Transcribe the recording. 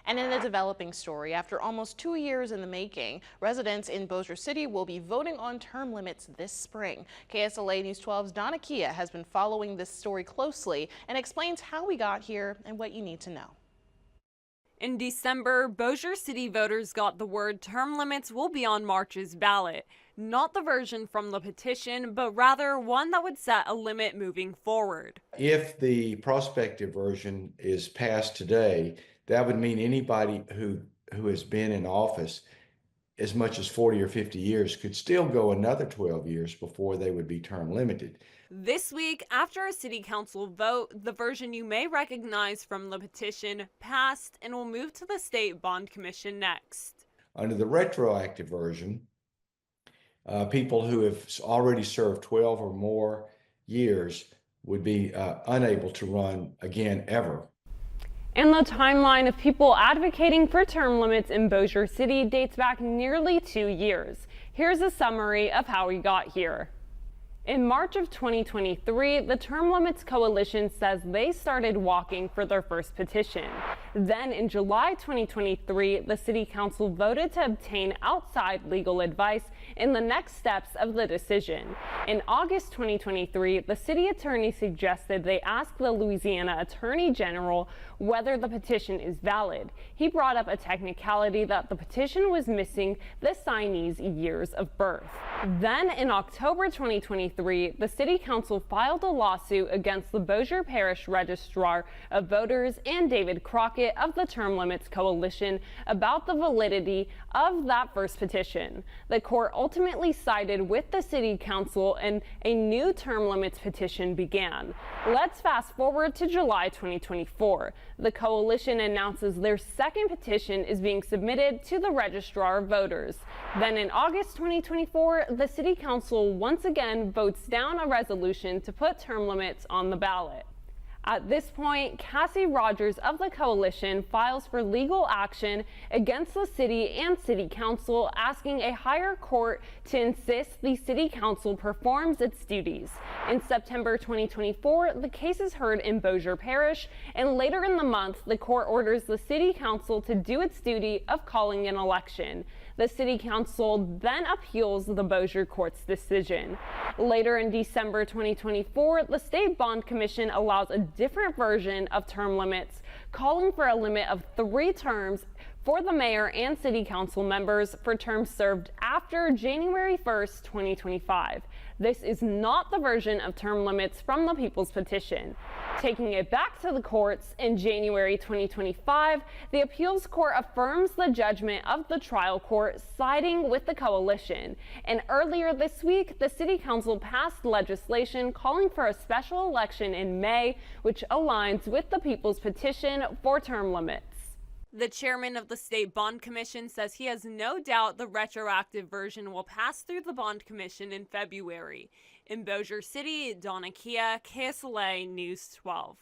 And in a developing story, after almost 2 years in the making, residents in Bossier City will be voting on term limits this spring. KSLA News 12's Donna Kia has been following this story closely and explains how we got here and what you need to know. In December, Bossier City voters got the word term limits will be on March's ballot. Not the version from the petition, but rather one that would set a limit moving forward. If the prospective version is passed today, that would mean anybody who has been in office as much as 40 or 50 years could still go another 12 years before they would be term limited. This week, after a city council vote, the version you may recognize from the petition passed and will move to the State Bond Commission next. Under the retroactive version, people who have already served 12 or more years would be unable to run again ever. And the timeline of people advocating for term limits in Bossier City dates back nearly 2 years. Here's a summary of how we got here. In March of 2023, the Term Limits Coalition says they started walking for their first petition. Then in July 2023, the City Council voted to obtain outside legal advice in the next steps of the decision. In August 2023, the city attorney suggested they ask the Louisiana Attorney General whether the petition is valid. He brought up a technicality that the petition was missing the signee's years of birth. Then in October 2023, the City Council filed a lawsuit against the Bossier Parish Registrar of Voters and David Crockett of the Term Limits Coalition about the validity of that first petition. The court ultimately sided with the City Council and a new term limits petition began. Let's fast forward to July 2024. The coalition announces their second petition is being submitted to the Registrar of Voters. Then in August 2024, the City Council once again votes down a resolution to put term limits on the ballot. At this point, Cassie Rogers of the coalition files for legal action against the city and city council, asking a higher court to insist the city council performs its duties. In September 2024, the case is heard in Bossier Parish, and later in the month, the court orders the city council to do its duty of calling an election. The city council then appeals the Bossier court's decision. Later in December 2024, the State Bond Commission allows a different version of term limits, calling for a limit of 3 terms for the mayor and city council members for terms served after January 1st, 2025. This is not the version of term limits from the People's Petition. Taking it back to the courts in January 2025, the appeals court affirms the judgment of the trial court, siding with the coalition. And earlier this week, the city council passed legislation calling for a special election in May, which aligns with the People's Petition for term limits. The chairman of the State Bond Commission says he has no doubt the retroactive version will pass through the Bond Commission in February. In Bossier City, Donna Kia, KSLA News 12.